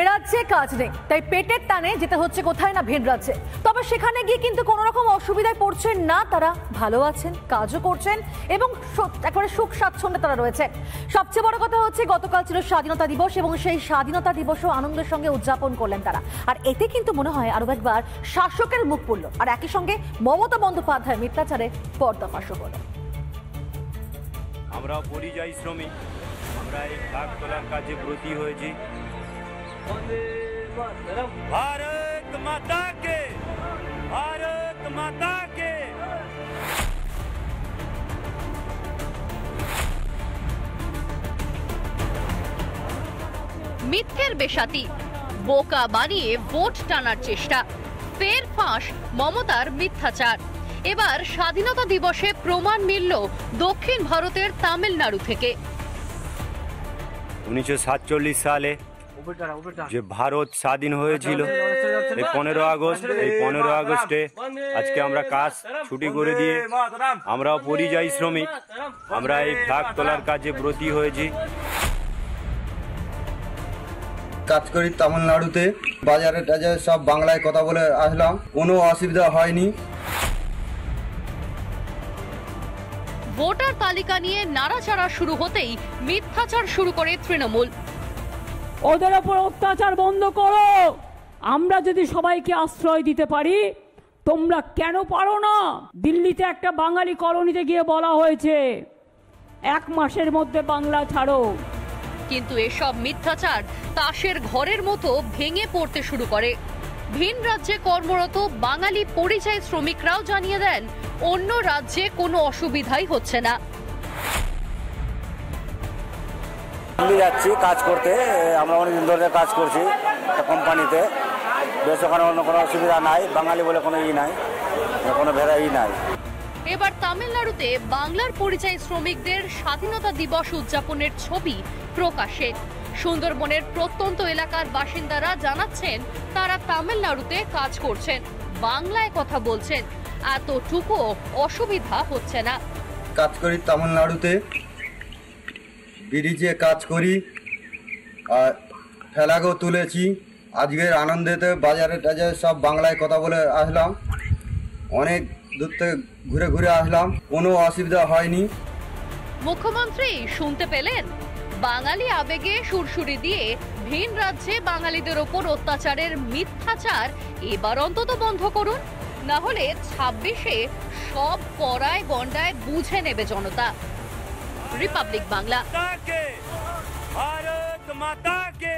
এ রাজ্যে কাজ নেই, তাই পেটের টানে যেতে হচ্ছে কোথায় না ভিন রাজ্যে। তবে সেখানে গিয়ে কিন্তু কোনো রকম অসুবিধায় পড়ছেন না তারা, ভালো আছেন, কাজও করছেন এবং একেবারে সুখ স্বাচ্ছন্দ্যে তারা রয়েছে। সবচেয়ে বড় কথা হচ্ছে গতকাল ছিল স্বাধীনতা দিবস এবং সেই স্বাধীনতা দিবসও আনন্দের সঙ্গে উদযাপন করলেন তারা। আর এতে কিন্তু মনে হয় আরো একবার শাসকের মুখ পড়ল, আর একই সঙ্গে মমতা বন্দ্যোপাধ্যায়ের মিথ্যাচারে পর্দাফাঁস হলো। আমরা পরিযায়ী শ্রমিক, আমরা এই ফ্ল্যাগ তোলার কাজে ব্রতী হয়েছি। ভারত মাতা কে, ভারত মাতা কে। মিথ্যের বেশাতি, বোকা বানিয়ে ভোট টানার চেষ্টা, ফের ফাঁস মমতার মিথ্যাচার। এবার স্বাধীনতা দিবসে প্রমাণ মিলল দক্ষিণ ভারতের তামিলনাড়ু থেকে। 1947 সালে যে ভারত স্বাধীন হয়েছিল, এই 15 আগস্ট, এই 15 আগস্টে আজকে আমরা কাজ ছুটি করে দিয়ে আমরাও পরিযায়ী শ্রমিক, আমরা এই ফ্ল্যাগ তোলার কাজে ব্রতী হয়েছি। কাজ করি তামিলনাড়ুতে, বাজারে টাজারে সব বাংলায় কথা বলে আসলাম, কোনো অসুবিধা হয়নি। ভোটার তালিকা নিয়ে নাড়াচাড়া শুরু হতেই মিথ্যাচার শুরু করে তৃণমূল। ওদের ওপর অত্যাচার বন্ধ করো, আমরা যদি সবাইকে আশ্রয় দিতে পারি তোমরা কেন পারো না? দিল্লিতে একটা বাঙালি কলোনিতে গিয়ে বলা হয়েছে 1 মাসের মধ্যে বাংলা ছাড়ো। কিন্তু এসব মিথ্যাচার তাসের ঘরের মতো ভেঙে পড়তে শুরু করে। ভিন রাজ্যে কর্মরত বাঙালি পরিযায়ী শ্রমিকরাও জানিয়ে দেন অন্য রাজ্যে কোনো অসুবিধাই হচ্ছে না। দিল্লি যাচ্ছি কাজ করতে, আমরা অনেকদিন ধরে কাজ করছি একটা কোম্পানিতে, বেশ ওখানে অন্য কোনো অসুবিধা নাই, বাঙালি বলে কোনো নাই, কোনো ভেদাই নাই। এবার তামিলনাড়ুতে বাংলার পরিযায়ী শ্রমিকদের স্বাধীনতা দিবস উদযাপনের ছবি প্রকাশে। সুন্দরবনের প্রত্যন্ত এলাকার বাসিন্দারা জানাচ্ছেন তারা তামিলনাড়ুতে কাজ করছেন, বাংলায় কথা বলছেন, এতটুকু অসুবিধা হচ্ছে না। কাজ করি তামিলনাড়ুতে, ব্রিজে কাজ করি আর ফ্ল্যাগও তুলেছি। আজকের আনন্দেতে বাজারে টাজারে সব বাংলায় কথা বলে আসলাম, অনেক দূর থেকে ঘুরে ঘুরে আসলাম, কোনো অসুবিধা হয়নি। মুখ্যমন্ত্রী শুনতে পেলেন? বাঙালি আবেগে সুরসুরি দিয়ে ভিন রাজ্যে বাঙালিদের ওপর অত্যাচারের মিথ্যাচার এবার অন্তত বন্ধ করুন, না হলে 26-এ সব পড়ায় গন্ডায় বুঝে নেবে জনতা। রিপাবলিক বাংলা। ভারত মাতা কে।